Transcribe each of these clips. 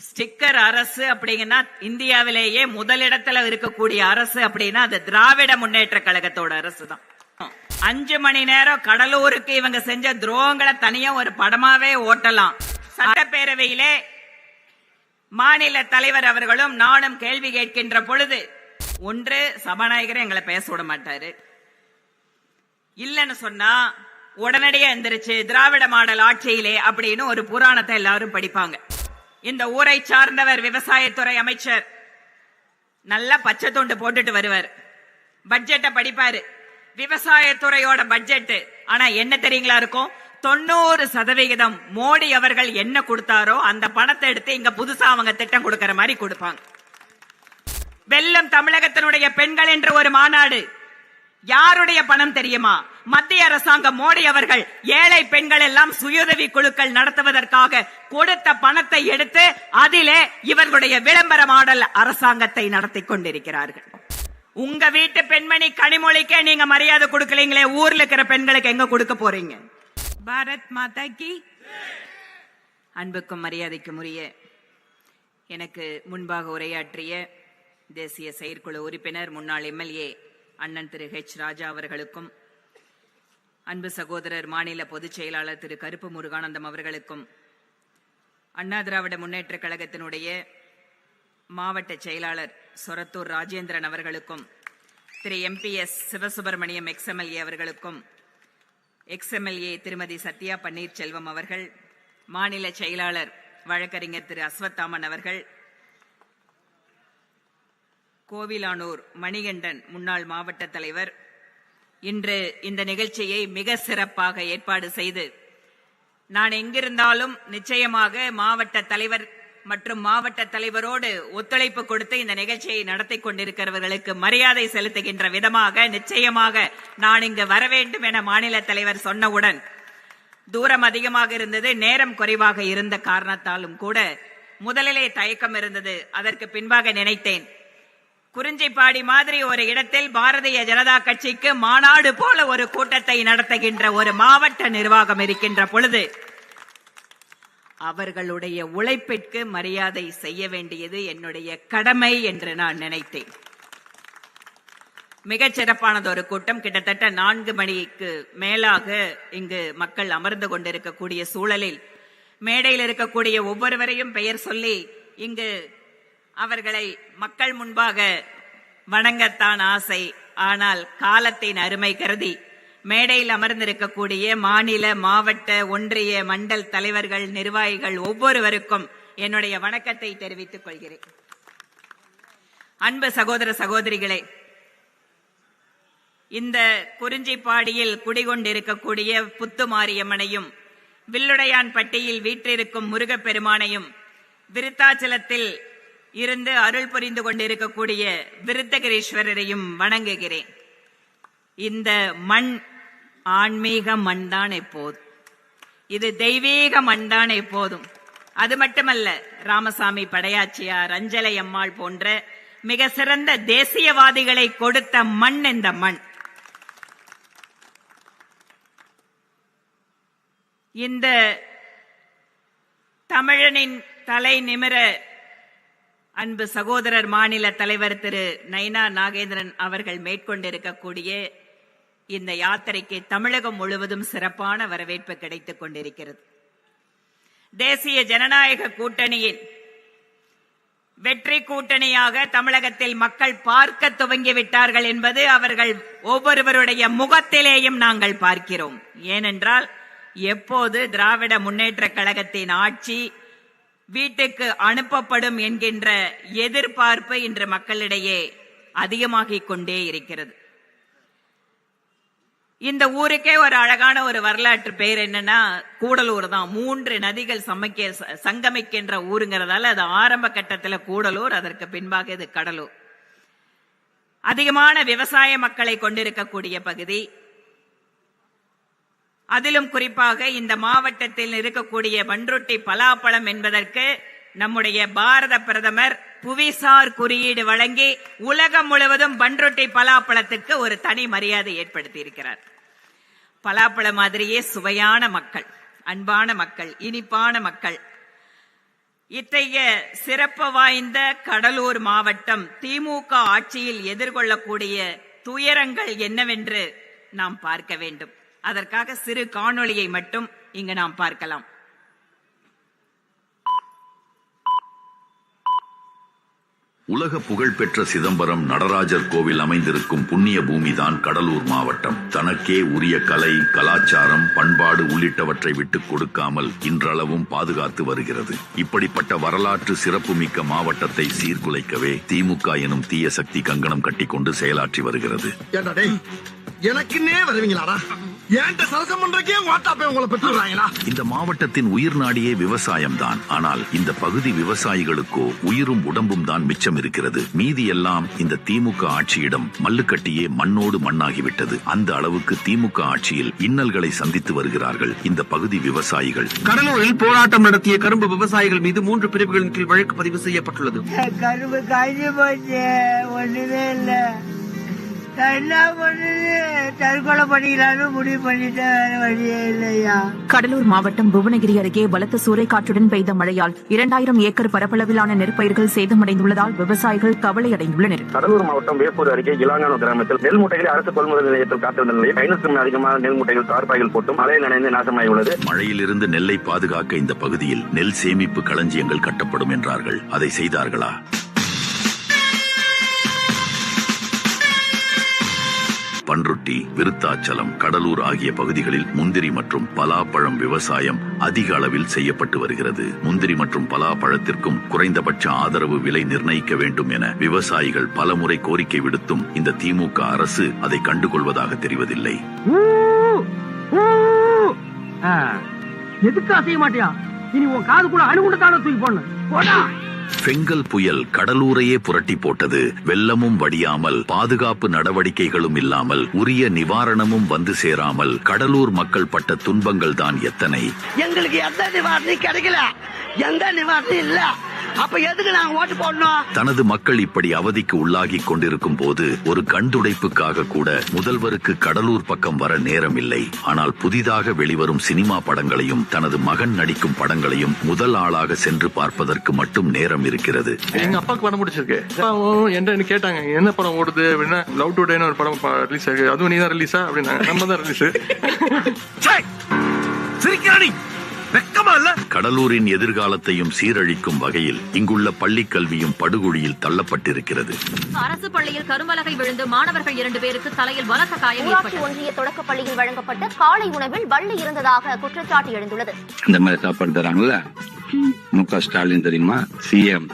Sticker அரசு அப்படிங்கன்னா இந்தியாவிலேயே முதலிடத்துல இருக்கக்கூடிய அரசு அப்படின்னா அது திராவிட முன்னேற்ற கழகத்தோட அரசு தான். 5 மணி நேரம் கடலூருக்கு இவங்க செஞ்ச துரோகங்களை தனியா ஒரு படமாவே ஓட்டலாம். சட்டப்பேரவையிலே மாநில தலைவர் அவர்களும் நானும் கேள்வி கேட்கின்ற பொழுது ஒன்று சபாநாயகரே எங்களை பேச விட மாட்டாரு, இல்லன்னு சொன்னா உடனடியா எந்திரிச்சு திராவிட மாடல் ஆட்சியிலே அப்படின்னு ஒரு புராணத்தை எல்லாரும் படிப்பாங்க. இந்த ஊரை சார்ந்தவர் விவசாயத்துறை அமைச்சர் நல்லா பச்சை துண்டு போட்டுட்டு வருவார், பட்ஜெட்டை படிப்பாரு, விவசாயத்துறையோட பட்ஜெட். ஆனா என்ன தெரியுங்களா இருக்கும், 90% மோடி அவர்கள் என்ன கொடுத்தாரோ அந்த பணத்தை எடுத்து இங்க புதுசா அவங்க திட்டம் கொடுக்கிற மாதிரி கொடுப்பாங்க. வெல்லம் தமிழகத்தினுடைய பெண்கள் என்ற ஒரு மாநாடு யாருடைய பணம் தெரியுமா? மத்திய அரசாங்கம் மோடி அவர்கள் ஏழை பெண்கள் எல்லாம் சுயஉதவி குழுக்கள் நடத்துவதற்காக கொடுத்த பணத்தை எடுத்து அதிலே இவர்களுடைய விளம்பர மாடல் அரசாங்கத்தை நடத்தி கொண்டிருக்கிறார்கள். உங்க வீட்டு பெண்மணி கனிமொழிக்கே நீங்க மரியாதை கொடுக்கலீங்களே, ஊர்ல இருக்கிற பெண்களுக்கு எங்க கொடுக்க போறீங்க? பாரத் மாதா கி. அன்புக்கும் மரியாதைக்கும் உரிய எனக்கு முன்பாக உரையாற்றிய தேசிய செயற்குழு உறுப்பினர் முன்னாள் எம்எல்ஏ அண்ணன் திரு ஹெச் ராஜா அவர்களுக்கும், அன்பு சகோதரர் மாநில பொதுச் செயலாளர் திரு கருப்பு முருகானந்தம் அவர்களுக்கும், அண்ணா திராவிட முன்னேற்ற கழகத்தினுடைய மாவட்ட செயலாளர் சொரத்தூர் ராஜேந்திரன் அவர்களுக்கும், திரு எம்பிஎஸ் சிவசுப்பிரமணியம் எக்ஸ்எம்எல்ஏ அவர்களுக்கும், எக்ஸ்எம்எல்ஏ திருமதி சத்யா பன்னீர்செல்வம் அவர்கள், மாநில செயலாளர் வழக்கறிஞர் திரு அஸ்வத்தாமன் அவர்கள், கோவிலானூர் மணிகண்டன் முன்னாள் மாவட்ட தலைவர், இன்று இந்த நிகழ்ச்சியை மிக சிறப்பாக ஏற்பாடு செய்து நான் எங்கிருந்தாலும் நிச்சயமாக மாவட்ட தலைவர் மற்றும் மாவட்ட தலைவரோடு ஒத்துழைப்பு கொடுத்து இந்த நிகழ்ச்சியை நடத்தி கொண்டிருக்கிறவர்களுக்கு மரியாதை செலுத்துகின்ற விதமாக நிச்சயமாக நான் இங்கு வர வேண்டும் என மாநில தலைவர் சொன்னவுடன் தூரம் அதிகமாக இருந்தது, நேரம் குறைவாக இருந்த காரணத்தாலும் கூட முதலிலே தயக்கம் இருந்தது. அதற்கு பின்பாக நினைத்தேன், குறிஞ்சிப்பாடி மாதிரி ஒரு இடத்தில் பாரதிய ஜனதா கட்சிக்கு மாநாடு போல ஒரு கூட்டத்தை நடத்துகின்ற ஒரு மாவட்ட நிர்வாகம் இருக்கின்ற பொழுது அவர்களுடைய உழைப்பிற்கு மரியாதை செய்ய வேண்டியது என்னுடைய கடமை என்று நான் நினைத்தேன். மிகச் சிறப்பானது ஒரு கூட்டம். கிட்டத்தட்ட 4 மணிக்கு மேலாக இங்கு மக்கள் அமர்ந்து கொண்டிருக்கக்கூடிய சூழலில் மேடையில் இருக்கக்கூடிய ஒவ்வொருவரையும் பெயர் சொல்லி இங்கு அவர்களை மக்கள் முன்பாக வணங்கத்தான் ஆசை. ஆனால் காலத்தின் அருமை கருதி மேடையில் அமர்ந்திருக்கக்கூடிய மாநில மாவட்ட ஒன்றிய மண்டல் தலைவர்கள் நிர்வாகிகள் ஒவ்வொருவருக்கும் என்னுடைய வணக்கத்தை தெரிவித்துக் கொள்கிறேன். அன்பு சகோதர சகோதரிகளே, இந்த குறிஞ்சிப்பாடியில் குடிகொண்டிருக்கக்கூடிய புத்துமாரியம்மனையும், வில்லுடையான்பட்டியில் வீற்றிருக்கும் முருகப்பெருமானையும், விருத்தாச்சலத்தில் இருந்து அருள் புரிந்து கொண்டிருக்கக்கூடிய விருத்தகிரீஸ்வரரையும் வணங்குகிறேன். இந்த மண் ஆன்மீக மண் தான் எப்போதும், இது தெய்வீக மண் தான் எப்போதும். அது மட்டுமல்ல, ராமசாமி படையாச்சியார், அஞ்சலை அம்மாள் போன்ற மிக சிறந்த தேசியவாதிகளை கொடுத்த மண் இந்த மண். இந்த தமிழனின் தலை நிமிர அன்பு சகோதரர் மாநில தலைவர் திரு நைனா நாகேந்திரன் அவர்கள் மேற்கொண்டிருக்கக்கூடிய இந்த யாத்திரைக்கு தமிழகம் முழுவதும் சிறப்பான வரவேற்பு கிடைத்துக் கொண்டிருக்கிறது. தேசிய ஜனநாயக கூட்டணியின் வெற்றி கூட்டணியாக தமிழகத்தில் மக்கள் பார்க்க துவங்கிவிட்டார்கள் என்பது அவர்கள் ஒவ்வொருவருடைய முகத்திலேயும் நாங்கள் பார்க்கிறோம். ஏனென்றால் எப்போது திராவிட முன்னேற்ற கழகத்தின் ஆட்சி வீட்டுக்கு அனுப்பப்படும் என்கின்ற எதிர்பார்ப்பு இன்று மக்களிடையே அதிகமாகிக் கொண்டே இருக்கிறது. இந்த ஊருக்கே ஒரு அழகான ஒரு வரலாற்று பெயர் என்னன்னா கூடலூர் தான். 3 நதிகள் சங்கமிக்கின்ற ஊருங்கிறதால அது ஆரம்ப கட்டத்தில் கூடலூர், அதற்கு பின்பாக இது கடலூர். அதிகமான விவசாய மக்களை கொண்டிருக்கக்கூடிய பகுதி. அதிலும் குறிப்பாக இந்த மாவட்டத்தில் இருக்கக்கூடிய பண்ருட்டி பலாப்பழம் என்பதற்கு நம்முடைய பாரத பிரதமர் புவிசார் குறியீடு வழங்கி உலகம் முழுவதும் பண்ருட்டி பலாப்பழத்துக்கு ஒரு தனி மரியாதை ஏற்படுத்தி இருக்கிறார். பலாப்பழம் மாதிரியே சுவையான மக்கள், அன்பான மக்கள், இனிப்பான மக்கள். இத்தகைய சிறப்பு வாய்ந்த கடலூர் மாவட்டம் திமுக ஆட்சியில் எதிர்கொள்ளக்கூடிய துயரங்கள் என்னவென்று நாம் பார்க்க வேண்டும். அதற்காக சிறு காணொளியை மட்டும் இங்கு நாம் பார்க்கலாம். உலக புகழ்பெற்ற சிதம்பரம் நடராஜர் கோவில் அமைந்திருக்கும் புண்ணிய பூமிதான் கடலூர் மாவட்டம். தனக்கே உரிய கலை, கலாச்சாரம், பண்பாடு உள்ளிட்டவற்றை விட்டுக் கொடுக்காமல் இன்றளவும் பாதுகாத்து வருகிறது. இப்படிப்பட்ட வரலாற்று சிறப்புமிக்க மாவட்டத்தை சீர்குலைக்கவே திமுக எனும் தீய சக்தி கங்கணம் கட்டிக்கொண்டு செயலாற்றி வருகிறது. எனக்குன்னே வருவீங்களாடா? ஏன்ட்ட சரசம் பண்றக்கே வாட்டாப்பே உங்களை பெற்றுறாங்களா? இந்த மாவட்டத்தின் உயிர் நாடியே விவசாயம் தான். ஆனால் இந்த பகுதி விவசாயிகளுக்கோ உயிரும் உடம்பும் தான் மிச்சம் இருக்கிறது. மீதி எல்லாம் இந்த திமுக ஆட்சியிடம் மல்லுக்கட்டியே மண்ணோடு மண்ணாகிவிட்டது. அந்த அளவுக்கு திமுக ஆட்சியில் இன்னல்களை சந்தித்து வருகிறார்கள் இந்த பகுதி விவசாயிகள். கடலூரில் போராட்டம் நடத்திய கரும்பு விவசாயிகள் மீது 3 பிரிவுகளின் கீழ் வழக்கு பதிவு செய்யப்பட்டுள்ளது. கரும்பு காய்ச்சி போச்சு, ஒண்ணுமே இல்ல. தற்கொலை பண்ணிக்கலான்னு முடிவு பண்ணிட்டேன், வேற வழியே இல்லையா. கடலூர் மாவட்டம் புவனகிரி அருகே பலத்த சூறைக்காற்றுடன் பெய்த மழையால் 2000 ஏக்கர் பரப்பளவிலான நெற்பயிர்கள் சேதமடைந்துள்ளதால் விவசாயிகள் கவலை அடைந்துள்ளனர். கடலூர் மாவட்டம் வேப்பூர் அருகே இலாங்கானோ கிராமத்தில் நெல் மூட்டைகளை அரசு கொள்முதல் நிலையத்தில் காத்திருந்த நிலையில் 500க்கும் அதிகமான நெல் மூட்டைகள் தார்பாய்கள் போட்டு மழையில் நனைந்து நாசமாகியுள்ளது. மழையிலிருந்து நெல்லை பாதுகாக்க இந்த பகுதியில் நெல் சேமிப்பு களஞ்சியங்கள் கட்டப்படும் என்றார்கள். அதை செய்தார்களா? பன்ருட்டி, விருத்தாச்சலம், கடலூர் ஆகிய பகுதிகளில் முந்திரி மற்றும் பலாப்பழம் விவசாயம் அதிக அளவில் செய்யப்பட்டு வருகிறது. முந்திரி மற்றும் பலாப்பழத்திற்கும் குறைந்தபட்ச ஆதரவு விலை நிர்ணயிக்க வேண்டும் என விவசாயிகள் பலமுறை கோரிக்கை விடுத்தும் இந்த திமுக அரசு அதை கண்டுகொள்வதாக தெரிவதில்லை. எதுக்கு அசைய மாட்டியா? இனி உன் காது கூட அணுகுண்டத்தான தூக்கி போடணும். பெங்கல் புயல் கடலூரையே புரட்டி போட்டது. வெள்ளமும் வடியாமல், பாதுகாப்பு நடவடிக்கைகளும் இல்லாமல், உரிய நிவாரணமும் வந்து சேராமல் கடலூர் மக்கள் பட்ட துன்பங்கள் தான் எத்தனை. எங்களுக்கு எந்த நிவாரணம் கிடைக்கல, எந்த நிவாரணம் இல்ல. அப்ப எதுக்கு நாங்க ஓட்டு போடணும்? தனது மக்கள் இப்படி அவதிக்கு உள்ளாகி கொண்டிருக்கும் போது ஒரு கண்துடைப்புக்காக கூட முதல்வருக்கு கடலூர் பக்கம் வர நேரம் இல்லை. ஆனால் புதிதாக வெளிவரும் சினிமா படங்களையும் தனது மகன் நடிக்கும் படங்களையும் முதல் ஆளாக சென்று பார்ப்பதற்கு மட்டும் நேரம் இருக்கிறது. எங்க அப்பாவுக்கு படம் பிடிச்சிருக்கு. என்ன கேட்டாங்க, என்ன படம் ஓடுது அப்படின்னா, லவ் டுடேன்னு ஒரு படம் ரிலீஸ் ஆகுது. அதுவும் நீ தான் ரிலீஸா அப்படின்னாங்க. நம்ம தான் ரிலீஸ். கடலூரின் எதிர்காலத்தையும் சீரழிக்கும் வகையில் இங்குள்ள பள்ளிக் கல்வியும் படுகொலியில் தள்ளப்பட்டிருக்கிறது. அரசு பள்ளியில் கரும்பலகை விழுந்து மாணவர்கள் 2 பேருக்கு தலையில் பலத்த காயம் ஏற்பட்டது. ஒன்றிய தொடக்க பள்ளியில் வழங்கப்பட்ட காலை உணவில் வள்ளி இருந்ததாக குற்றச்சாட்டு எழுந்துள்ளது. இந்த மாதிரி சாப்பாடு தராங்கல்ல, முக ஸ்டாலின் தெரியுமா, சிஎம்,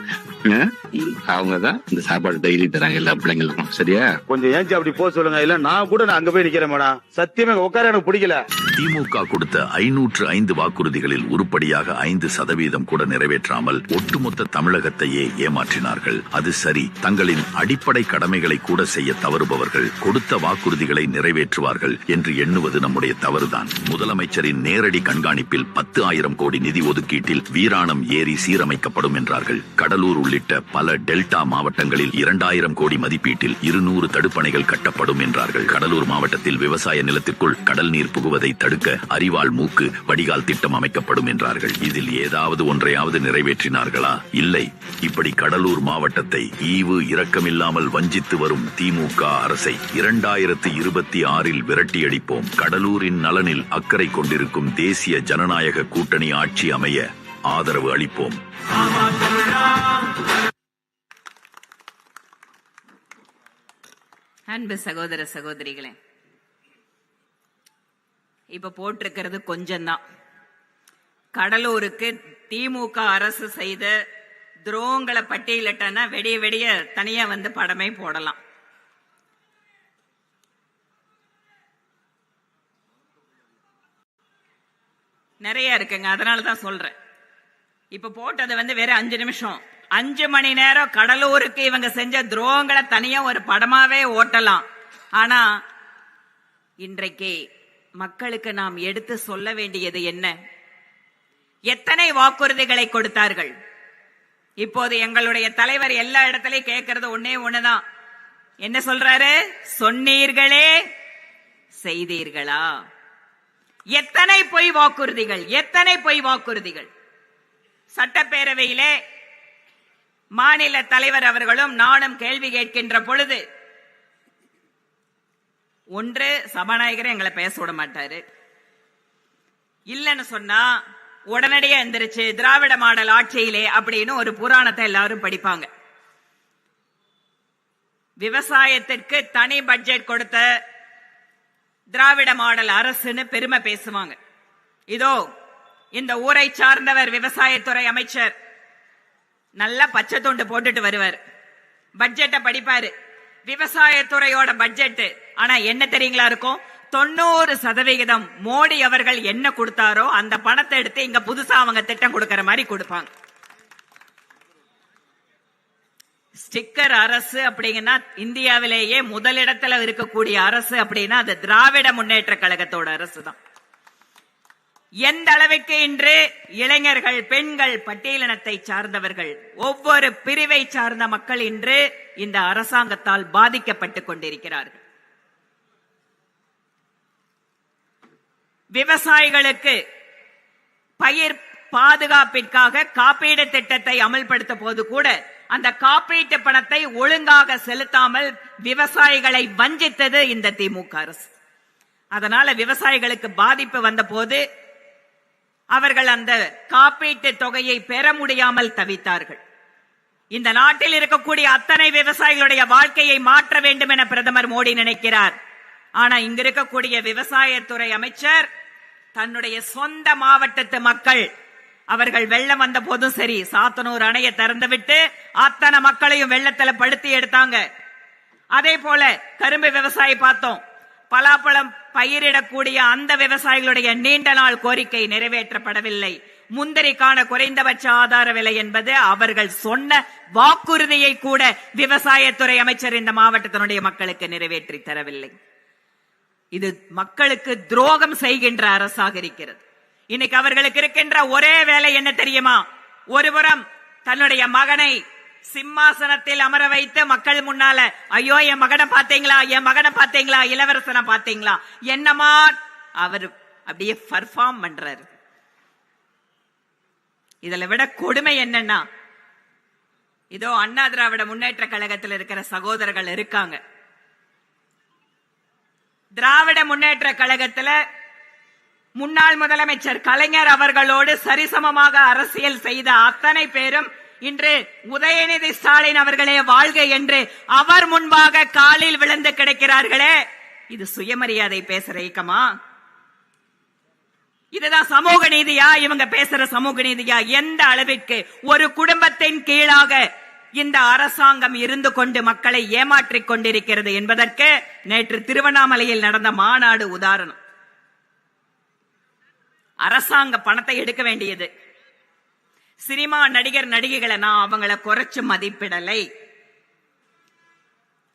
அவங்கதான் இந்த சாப்பாடு டெய்லி தராங்க எல்லா பிள்ளைங்களுக்கும். சரியா? கொஞ்சம் ஏஞ்சி அப்படி போக சொல்லுங்க, இல்ல நான் கூட அங்க போய் நிக்கிறேன் மேடம். சத்தியமே உட்கார எனக்கு பிடிக்கல. திமுக கொடுத்த 505 வாக்குறுதிகளில் உருப்படியாக 5% கூட நிறைவேற்றாமல் ஒட்டுமொத்த தமிழகத்தையே ஏமாற்றினார்கள். அது சரி, தங்களின் அடிப்படை கடமைகளை கூட செய்ய தவறுபவர்கள் கொடுத்த வாக்குறுதிகளை நிறைவேற்றுவார்கள் என்று எண்ணுவது நம்முடைய தவறுதான். முதலமைச்சரின் நேரடி கண்காணிப்பில் 10,000 கோடி நிதி ஒதுக்கீட்டில் வீராணம் ஏரி சீரமைக்கப்படும் என்றார்கள். கடலூர் உள்ளிட்ட பல டெல்டா மாவட்டங்களில் 2000 கோடி மதிப்பீட்டில் 200 தடுப்பணைகள் கட்டப்படும் என்றார்கள். கடலூர் மாவட்டத்தில் விவசாய நிலத்திற்குள் கடல் நீர் புகுவதை தடுக்க அரிவாள் மூக்கு வடிகால் திட்டம் அமைக்கப்படும் என்றார்கள். இதில் ஏதாவது ஒன்றையாவது நிறைவேற்றினார்களா? இல்லை. இப்படி கடலூர் மாவட்டத்தை ஈவு இரக்கமில்லாமல் வஞ்சித்து வரும் திமுக அரசை 2026 விரட்டியடிப்போம். கடலூரின் நலனில் அக்கறை கொண்டிருக்கும் தேசிய ஜனநாயக கூட்டணி ஆட்சி அமைய ஆதரவு அளிப்போம். அன்பு சகோதர சகோதரிகளே, இப்ப போட்டிருக்கிறது கொஞ்சம்தான். கடலூருக்கு திமுக அரசு செய்த துரோகங்களை பட்டியலிட்டனா வெடிய வெடிய தனியா வந்து படமே போடலாம். நிறைய இருக்குங்க, அதனாலதான் சொல்றேன். இப்ப போட்டது வேற 5 நிமிஷம். 5 மணி நேரம் கடலூருக்கு இவங்க செஞ்ச துரோகங்களை தனியா ஒரு படமாவே ஓட்டலாம். ஆனா இன்றைக்கு மக்களுக்கு நாம் எடுத்து சொல்ல வேண்டியது என்ன? எத்தனை வாக்குறுதிகளை கொடுத்தார்கள்? இப்போது எங்களுடைய தலைவர் எல்லா இடத்திலையும் கேட்கறது ஒண்ணுதான். என்ன சொல்றாரு? சொன்னீர்களே, செய்தீர்களா? எத்தனை பொய் வாக்குறுதிகள், எத்தனை பொய் வாக்குறுதிகள். சட்டப்பேரவையிலே மாநில தலைவர் அவர்களும் நானும் கேள்வி கேட்கின்ற பொழுது, ஒன்று சபாநாயகர் எங்களை பேச விட மாட்டாரு, இல்லன்னு சொன்னா உடனடியா எந்திரிச்சு திராவிட மாடல் ஆட்சியிலே அப்படின்னு ஒரு புராணத்தை எல்லாரும் படிப்பாங்க. விவசாயத்திற்கு தனி பட்ஜெட் கொடுத்த திராவிட மாடல் அரசுன்னு பெருமை பேசுவாங்க. இதோ இந்த ஊரை சார்ந்தவர் விவசாயத்துறை அமைச்சர் நல்லா பச்சை துண்டு போட்டுட்டு வருவார், பட்ஜெட்டை படிப்பாரு. விவசாயத்துறையோட பட்ஜெட் ஆனா என்ன தெரியுங்களா இருக்கும்? 90% மோடி அவர்கள் என்ன கொடுத்தாரோ அந்த பணத்தை எடுத்து இங்க புதுசா அவங்க திட்டம் கொடுக்கிற மாதிரி கொடுப்பாங்க. ஸ்டிக்கர் அரசு அப்படிங்கன்னா இந்தியாவிலேயே முதலிடத்துல இருக்கக்கூடிய அரசு அப்படின்னா அது திராவிட முன்னேற்ற கழகத்தோட அரசு தான். எந்த அளவுக்கு இன்று இளைஞர்கள், பெண்கள், பட்டியலினத்தை சார்ந்தவர்கள், ஒவ்வொரு பிரிவை சார்ந்த மக்கள் இன்று இந்த அரசாங்கத்தால் பாதிக்கப்பட்டுக் கொண்டிருக்கிறார்கள். விவசாயிகளுக்கு பயிர் பாதுகாப்பிற்காக காப்பீடு திட்டத்தை அமல்படுத்த போது கூட அந்த காப்பீட்டு பணத்தை ஒழுங்காக செலுத்தாமல் விவசாயிகளை வஞ்சித்தது இந்த திமுக அரசு. அதனால விவசாயிகளுக்கு பாதிப்பு வந்த போது அவர்கள் அந்த காப்பீட்டு தொகையை பெற முடியாமல் தவித்தார்கள். இந்த நாட்டில் இருக்கக்கூடிய அத்தனை விவசாயிகளுடைய வாழ்க்கையை மாற்ற வேண்டும் என பிரதமர் மோடி நினைக்கிறார். ஆனா இங்க இருக்கக்கூடிய விவசாயத்துறை அமைச்சர் தன்னுடைய சொந்த மாவட்டத்து மக்கள், அவர்கள் வெள்ளம் வந்த போதும் சரி, சாத்தனூர் அணையை திறந்து விட்டு அத்தனை மக்களையும் வெள்ளத்துல படுத்தி எடுத்தாங்க. அதே போல கரும்பு விவசாயி பார்த்தோம், பலாப்பழம் பயிரிடக்கூடிய அந்த விவசாயிகளுடைய நீண்ட நாள் கோரிக்கை நிறைவேற்றப்படவில்லை. முந்திரிக்கான குறைந்தபட்ச ஆதார விலை என்பது அவர்கள் சொன்ன வாக்குறுதியை கூட விவசாயத்துறை அமைச்சர் இந்த மாவட்டத்தினுடைய மக்களுக்கு நிறைவேற்றி தரவில்லை. இது மக்களுக்கு துரோகம் செய்கின்ற அரசாக இருக்கிறது. இன்னைக்கு அவர்களுக்கு இருக்கின்ற ஒரே வேலை என்ன தெரியுமா? ஒருபுறம் தன்னுடைய மகனை சிம்மாசனத்தில் அமர வைத்து மக்கள் முன்னால, ஐயோ என் மகனை பாத்தீங்களா, என் மகனை பாத்தீங்களா, இளவரசனை பாத்தீங்களா, என்னமா அவர் அப்படியே பர்ஃபார்ம் பண்றாரு. இதுல விட கொடுமை என்னன்னா, இதோ அண்ணா திராவிட முன்னேற்ற கழகத்தில் இருக்கிற சகோதரர்கள் இருக்காங்க. திராவிட முன்னேற்ற கழகத்துல முன்னாள் முதலமைச்சர் கலைஞர் அவர்களோடு சரிசமமாக அரசியல் செய்த அத்தனை பேரும் இன்று உதயநிதி ஸ்டாலின் அவர்களே வாழ்க என்று அவர் முன்பாக காலில் விழுந்து கிடக்கிறார்களே, இது சுயமரியாதை பேசுற இயக்கமா? இதுதான் சமூக நீதியா? இவங்க பேசுற சமூக நீதியா? எந்த அளவிற்கு ஒரு குடும்பத்தின் கீழாக இந்த அரசாங்கம் இருந்து கொண்டு மக்களை ஏமாற்றிக் கொண்டிருக்கிறது என்பதற்கு நேற்று திருவண்ணாமலையில் நடந்த மாநாடு உதாரணம். அரசாங்க பணத்தை எடுக்க வேண்டியது. சினிமா நடிகர் நடிகைகளை நான் அவங்களை குறைச்சு மதிப்பிடலை.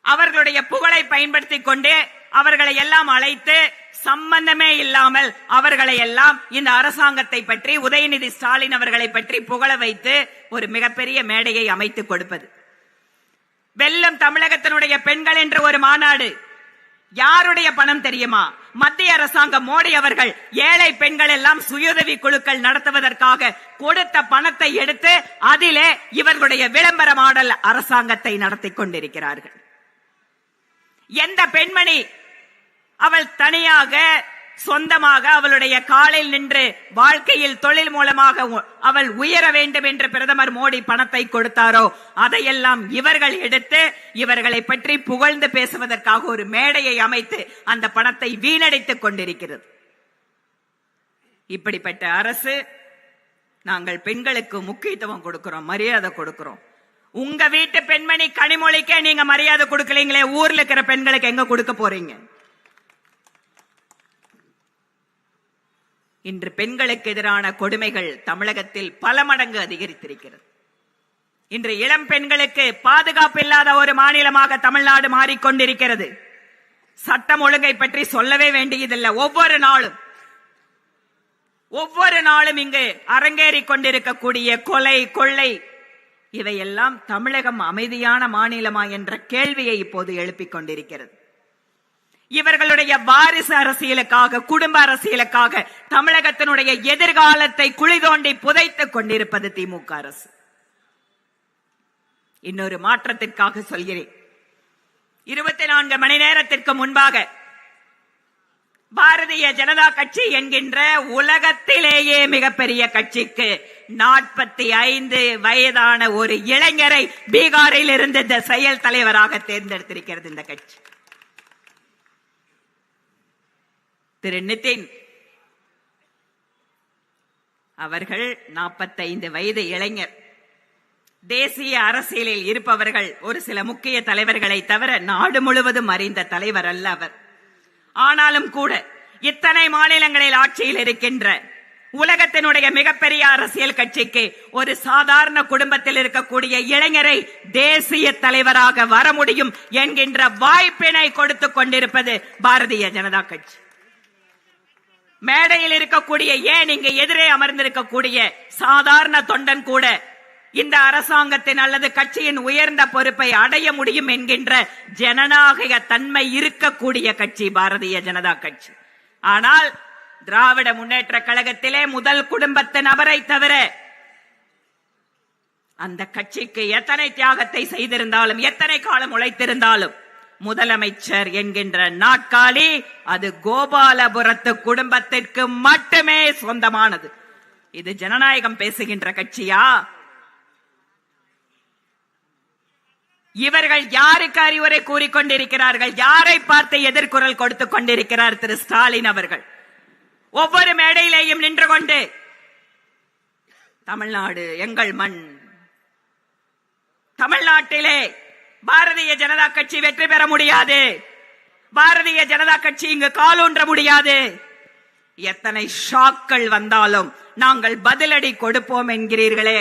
அவர்களுடைய புகழை பயன்படுத்திக் கொண்டு அவர்களை எல்லாம் அழைத்து சம்பந்தமே இல்லாமல் அவர்களை எல்லாம் இந்த அரசாங்கத்தை பற்றி, உதயநிதி ஸ்டாலின் அவர்களை பற்றி புகழ வைத்து ஒரு மிகப்பெரிய மேடையை அமைத்துக் கொடுப்பது. வெல்லும் தமிழகத்தினுடைய பெண்கள் என்ற ஒரு மாநாடு யாருடைய பணம் தெரியுமா? மத்திய அரசாங்கம் மோடி அவர்கள் ஏழை பெண்கள் எல்லாம் சுயஉதவி குழுக்கள் நடத்துவதற்காக கொடுத்த பணத்தை எடுத்து அதிலே இவர்களுடைய விளம்பர மாடல் அரசாங்கத்தை நடத்தி கொண்டிருக்கிறார்கள். எந்த பெண்மணி அவள் தனியாக சொந்தமாக அவளுடைய காலில் நின்று வாழ்க்கையில் தொழில் மூலமாக அவள் உயர வேண்டும் என்று பிரதமர் மோடி பணத்தை கொடுத்தாரோ அதையெல்லாம் இவர்கள் எடுத்து இவர்களை பற்றி புகழ்ந்து பேசுவதற்காக ஒரு மேடையை அமைத்து அந்த பணத்தை வீணடித்துக் கொண்டிருக்கிறது. இப்படிப்பட்ட அரசு. நாங்கள் பெண்களுக்கு முக்கியத்துவம் கொடுக்கிறோம், மரியாதை கொடுக்கிறோம். உங்க வீட்டு பெண்மணி கனிமொழிக்கே நீங்க மரியாதை கொடுக்கலீங்களே, ஊர்ல இருக்கிற பெண்களுக்கு எங்க கொடுக்க போறீங்க? இன்று பெண்களுக்கு எதிரான கொடுமைகள் தமிழகத்தில் பல மடங்கு அதிகரித்திருக்கிறது. இன்று இளம் பெண்களுக்கு பாதுகாப்பு இல்லாத ஒரு மாநிலமாக தமிழ்நாடு மாறிக்கொண்டிருக்கிறது. சட்டம் ஒழுங்கை பற்றி சொல்லவே வேண்டியதில்லை. ஒவ்வொரு நாளும் இங்கு அரங்கேறி கொண்டிருக்கக்கூடிய கொலை, கொள்ளை, இவையெல்லாம் தமிழகம் அமைதியான மாநிலமா என்ற கேள்வியை இப்போது எழுப்பிக் கொண்டிருக்கிறது. இவர்களுடைய வாரிசு அரசியலுக்காக, குடும்ப அரசியலுக்காக தமிழகத்தினுடைய எதிர்காலத்தை குழி தோண்டி புதைத்துக் கொண்டிருப்பது திமுக அரசு. இன்னொரு மாற்றத்திற்காக சொல்கிறேன். 24 மணி நேரத்திற்கு முன்பாக பாரதிய ஜனதா கட்சி என்கின்ற உலகத்திலேயே மிகப்பெரிய கட்சிக்கு 45 வயதான ஒரு இளைஞரை பீகாரில் இருந்து இந்த செயல் தலைவராக தேர்ந்தெடுத்திருக்கிறது இந்த கட்சி. திரு நிதின் அவர்கள் 45 வயது இளைஞர். தேசிய அரசியலில் இருப்பவர்கள் ஒரு சில முக்கிய தலைவர்களை தவிர நாடு முழுவதும் அறிந்த தலைவர் அல்ல அவர். ஆனாலும் கூட இத்தனை மாநிலங்களில் ஆட்சியில் இருக்கின்ற உலகத்தினுடைய மிகப்பெரிய அரசியல் கட்சிக்கு ஒரு சாதாரண குடும்பத்தில் இருக்கக்கூடிய இளைஞரை தேசிய தலைவராக வர முடியும் என்கின்ற வாய்ப்பினை கொடுத்துக் கொண்டிருப்பது பாரதிய ஜனதா கட்சி. மேடையில் இருக்கக்கூடிய, ஏன் இங்கு எதிரே அமர்ந்திருக்கக்கூடிய சாதாரண தொண்டன் கூட இந்த அரசாங்கத்தின் அல்லது கட்சியின் உயர்ந்த பொறுப்பை அடைய முடியும் என்கின்ற ஜனநாயக தன்மை இருக்கக்கூடிய கட்சி பாரதிய ஜனதா கட்சி. ஆனால் திராவிட முன்னேற்ற கழகத்திலே முதல் குடும்பத்து நபரை தவிர அந்த கட்சிக்கு எத்தனை தியாகத்தை செய்திருந்தாலும், எத்தனை காலம் உழைத்திருந்தாலும், முதலமைச்சர் என்கின்ற நாற்காலி அது கோபாலபுரத்து குடும்பத்திற்கு மட்டுமே சொந்தமானது. இது ஜனநாயகம் பேசுகின்ற கட்சியா? இவர்கள் யாருக்கு அறிவுரை கூறிக்கொண்டிருக்கிறார்கள்? யாரை பார்த்து எதிர்குரல் கொடுத்துக் கொண்டிருக்கிறார் திரு ஸ்டாலின் அவர்கள்? ஒவ்வொரு மேடையிலேயும் நின்று கொண்டு தமிழ்நாடு எங்கள் மண், தமிழ்நாட்டிலே பாரதிய ஜனதா கட்சி வெற்றி பெற முடியாது, பாரதிய ஜனதா கட்சி இங்கு காலூன்ற முடியாது, எத்தனை ஷாக்கள் வந்தாலும் நாங்கள் பதிலடி கொடுப்போம் என்கிறீர்களே.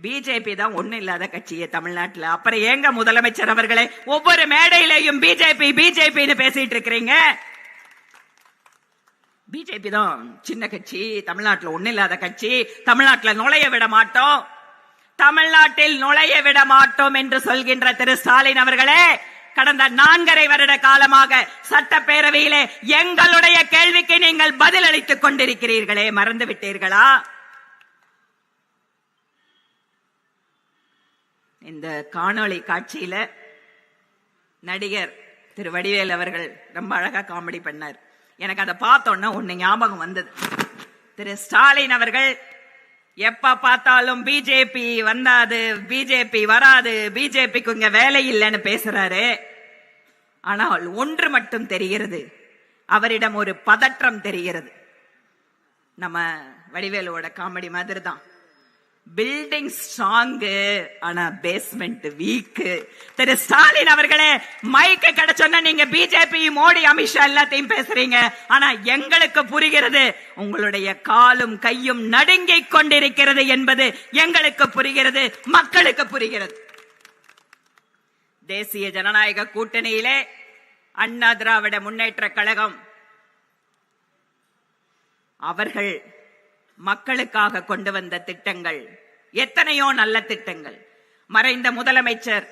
பிஜேபி தான் ஒண்ணு இல்லாத கட்சியே தமிழ்நாட்டில். அப்புறம் ஏங்க முதலமைச்சர் அவர்களே ஒவ்வொரு மேடையிலேயும் பிஜேபி பிஜேபின்னு பேசிட்டு இருக்கிறீங்க? பிஜேபி தான் சின்ன கட்சி, தமிழ்நாட்டில் ஒண்ணு இல்லாத கட்சி, தமிழ்நாட்டில் நுழைய விட மாட்டோம், தமிழ்நாட்டில் நுழைய விட மாட்டோம் என்று சொல்கின்ற திரு ஸ்டாலின் அவர்களே, கடந்த 4.5 வருட காலமாக சட்டப்பேரவையிலே எங்களுடைய கேள்விக்கு நீங்கள் பதில் அளித்துக் கொண்டிருக்கிறீர்களே, மறந்து விட்டீர்களா? இந்த காணொளி காட்சியில நடிகர் திரு வடிவேல் அவர்கள் ரொம்ப அழகா காமெடி பண்ணார். எனக்கு அதை பார்த்தோன்னா ஒண்ணு ஞாபகம் வந்தது. திரு ஸ்டாலின் அவர்கள் எப்ப பார்த்தாலும் பிஜேபி வந்தாது, பிஜேபி வராது, பிஜேபிக்கு இங்க வேலை இல்லைன்னு பேசுறாரு. ஆனால் ஒன்று மட்டும் தெரிகிறது, அவரிடம் ஒரு பதற்றம் தெரிகிறது. நம்ம வடிவேலோட காமெடி மாதிரி தான். பில்டிங் ஸ்ட்ராங்கு, ஆனா பேஸ்மெண்ட் வீக். திரு ஸ்டாலின் அவர்களே, மைக்கு கிடைச்சோன்னா நீங்க பிஜேபி, மோடி, அமித்ஷா எல்லாத்தையும் பேசுறீங்க. ஆனா எங்களுக்கு புரிகிறது, உங்களுடைய காலும் கையும் நடுங்கிக் கொண்டிருக்கிறது என்பது எங்களுக்கு புரிகிறது, மக்களுக்கு புரிகிறது. தேசிய ஜனநாயக கூட்டணியிலே அண்ணா திராவிட முன்னேற்ற கழகம் அவர்கள் மக்களுக்காக கொண்டு வந்த திட்டங்கள் எத்தனையோ நல்ல திட்டங்கள். மறைந்த முதலமைச்சர்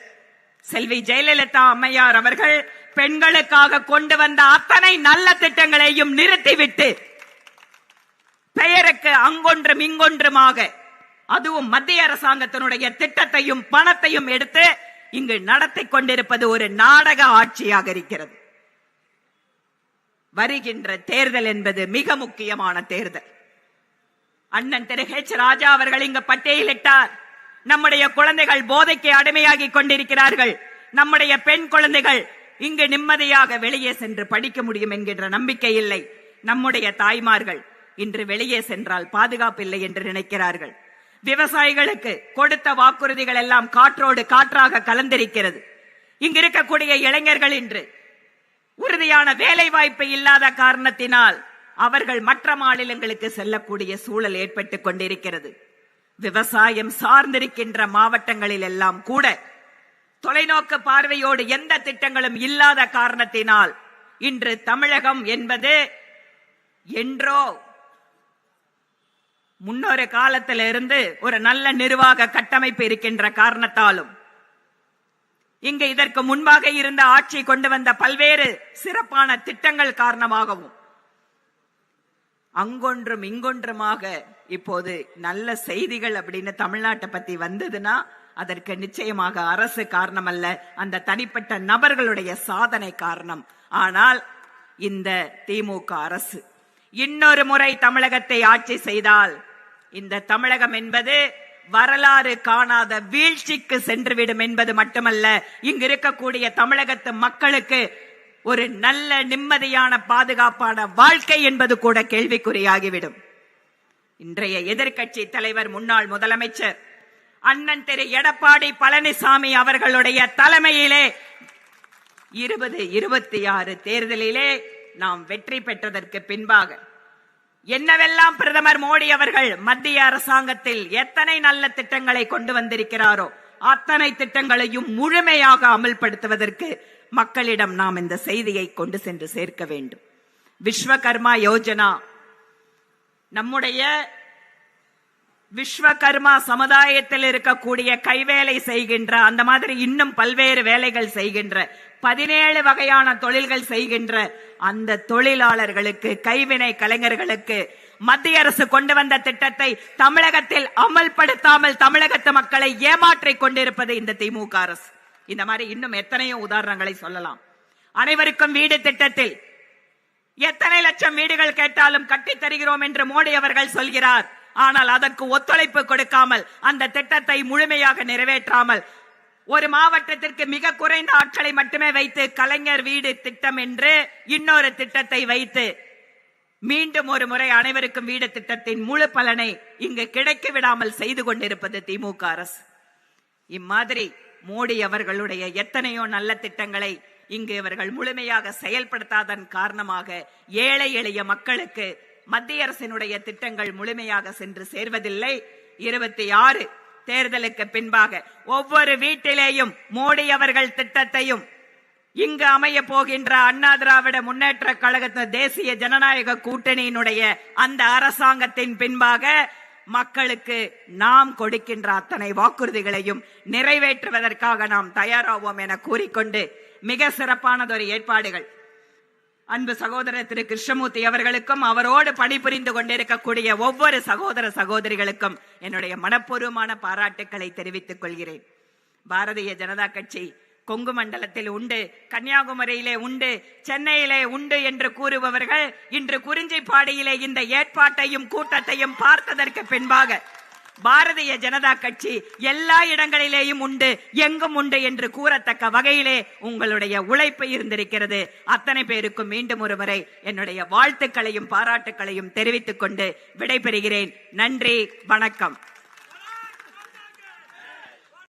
செல்வி ஜெயலலிதா அம்மையார் அவர்கள் பெண்களுக்காக கொண்டு வந்த அத்தனை நல்ல திட்டங்களையும் நிறுத்திவிட்டு பெயருக்கு அங்கொன்றும் இங்கொன்றுமாக, அதுவும் மத்திய அரசாங்கத்தினுடைய திட்டத்தையும் பணத்தையும் எடுத்து இங்கு நடத்தி கொண்டிருப்பது ஒரு நாடக ஆட்சியாக இருக்கிறது. வருகின்ற தேர்தல் என்பது மிக முக்கியமான தேர்தல். அண்ணன் திரு ஹெச் ராஜா அவர்கள் இங்கு பட்டியலிட்டார். நம்முடைய குழந்தைகள் போதைக்கு அடிமையாகி கொண்டிருக்கிறார்கள், நம்முடைய பெண் குழந்தைகள் இங்கு நிம்மதியாக வெளியே சென்று படிக்க முடியும் என்கின்ற நம்பிக்கை இல்லை. நம்முடைய தாய்மார்கள் இன்று வெளியே சென்றால் பாதுகாப்பு இல்லை என்று நினைக்கிறார்கள். விவசாயிகளுக்கு கொடுத்த வாக்குறுதிகள் எல்லாம் காற்றோடு காற்றாக கலந்திருக்கிறது. இங்கு இருக்கக்கூடிய இளைஞர்கள் இன்று உறுதியான வேலை வாய்ப்பு இல்லாத காரணத்தினால் அவர்கள் மற்ற மாநிலங்களுக்கு செல்லக்கூடிய சூழல் ஏற்பட்டுக் கொண்டிருக்கிறது. விவசாயம் சார்ந்திருக்கின்ற மாவட்டங்களில் எல்லாம் கூட தொலைநோக்கு பார்வையோடு எந்த திட்டங்களும் இல்லாத காரணத்தினால் இன்று தமிழகம் என்பது என்றோ முன்னொரு காலத்திலிருந்து ஒரு நல்ல நிர்வாக கட்டமைப்பு இருக்கின்ற காரணத்தாலும் இங்கு இதற்கு முன்பாக இருந்த ஆட்சி கொண்டு வந்த பல்வேறு சிறப்பான திட்டங்கள் காரணமாகவும் அங்கொன்றும் இங்கொன்றுமாக இப்போது நல்ல செய்திகள் அப்படின்னு தமிழ்நாட்டை பத்தி வந்ததுன்னா அதற்கு நிச்சயமாக அரசு காரணம் அல்ல, அந்த தனிப்பட்ட நபர்களுடைய சாதனை காரணம். ஆனால் இந்த திமுக அரசு இன்னொரு முறை தமிழகத்தை ஆட்சி செய்தால் இந்த தமிழகம் என்பது வரலாறு காணாத வீழ்ச்சிக்கு சென்றுவிடும் என்பது மட்டுமல்ல, இங்கு இருக்கக்கூடிய தமிழகத்து மக்களுக்கு ஒரு நல்ல நிம்மதியான பாதுகாப்பான வாழ்க்கை என்பது கூட கேள்விக்குறியாகிவிடும். இன்றைய எதிர்க்கட்சி தலைவர் முன்னாள் முதலமைச்சர் அண்ணன் திரு எடப்பாடி பழனிசாமி அவர்களுடைய தலைமையிலே 2026 தேர்தலிலே நாம் வெற்றி பெற்றதற்கு பின்பாக என்னவெல்லாம் பிரதமர் மோடி அவர்கள் மத்திய அரசாங்கத்தில் எத்தனை நல்ல திட்டங்களை கொண்டு வந்திருக்கிறாரோ அத்தனை திட்டங்களையும் முழுமையாக அமல்படுத்துவதற்கு மக்களிடம் நாம் இந்த செய்தியை கொண்டு சென்று சேர்க்க வேண்டும். விஸ்வகர்மா யோஜனா, நம்முடைய விஸ்வகர்மா சமுதாயத்தில் இருக்கக்கூடிய கைவேலை செய்கின்ற, அந்த மாதிரி இன்னும் பல்வேறு வேலைகள் செய்கின்ற 17 வகையான தொழில்கள் செய்கின்ற அந்த தொழிலாளர்களுக்கு, கைவினை கலைஞர்களுக்கு மத்திய அரசு கொண்டு வந்த திட்டத்தை தமிழகத்தில் அமல்படுத்தாமல் தமிழகத்து மக்களை ஏமாற்றிக் கொண்டிருப்பது இந்த திமுக அரசு. இந்த மாதிரி இன்னும் எத்தனையோ உதாரணங்களை சொல்லலாம். அனைவருக்கும் வீடு திட்டத்தில் எத்தனை லட்சம் வீடுகள் கேட்டாலும் கட்டித் தருகிறோம் என்று மோடி அவர்கள் சொல்கிறார். ஆனால் அதற்கு ஒத்துழைப்பு கொடுக்காமல், அந்த திட்டத்தை முழுமையாக நிறைவேற்றாமல், ஒரு மாவட்டத்திற்கு மிக குறைந்த ஆட்களை மட்டுமே வைத்து கலைஞர் வீடு திட்டம் என்று இன்னொரு திட்டத்தை வைத்து மீண்டும் ஒரு முறை அனைவருக்கும் வீடு திட்டத்தின் முழு பலனை இங்கு கிடைக்க விடாமல் செய்து கொண்டிருப்பது திமுக அரசு. இம்மாதிரி மோடி அவர்களுடைய எத்தனையோ நல்ல திட்டங்களை இங்கு இவர்கள் முழுமையாக செயல்படுத்தாதன் காரணமாக ஏழை எளிய மக்களுக்கு மத்திய அரசினுடைய திட்டங்கள் முழுமையாக சென்று சேர்வதில்லை. 26 தேர்தலுக்கு பின்பாக ஒவ்வொரு வீட்டிலேயும் மோடி அவர்கள் திட்டத்தையும் இங்கு அமைய போகின்ற அண்ணா திராவிட முன்னேற்ற கழகத்தின் தேசிய ஜனநாயக கூட்டணியினுடைய அந்த அரசாங்கத்தின் பின்பாக மக்களுக்கு நாம் கொடுக்கின்ற அத்தனை வாக்குறுதிகளையும் நிறைவேற்றுவதற்காக நாம் தயாராவோம் என கூறிக்கொண்டு, மிக சிறப்பானதொரு ஏற்பாடுகள் அன்பு சகோதரர் திரு கிருஷ்ணமூர்த்தி அவர்களுக்கும் அவரோடு பணிபுரிந்து கொண்டிருக்கக்கூடிய ஒவ்வொரு சகோதர சகோதரிகளுக்கும் என்னுடைய மனப்பூர்வமான பாராட்டுக்களை தெரிவித்துக் கொள்கிறேன். பாரதிய ஜனதா கட்சி கொங்கு மண்டலத்தில் உண்டு, கன்னியாகுமரியிலே உண்டு, சென்னையிலே உண்டு என்று கூறுபவர்கள் இன்று குறிஞ்சிப்பாடியிலே இந்த ஏற்பாட்டையும் கூட்டத்தையும் பார்த்ததற்கு பின்பாக பாரதிய ஜனதா கட்சி எல்லா இடங்களிலேயும் உண்டு, எங்கும் உண்டு என்று கூறத்தக்க வகையிலே உங்களுடைய உழைப்பு இருந்திருக்கிறது. அத்தனை பேருக்கும் மீண்டும் ஒரு முறை என்னுடைய வாழ்த்துக்களையும் பாராட்டுக்களையும் தெரிவித்துக் கொண்டு விடைபெறுகிறேன். நன்றி, வணக்கம்.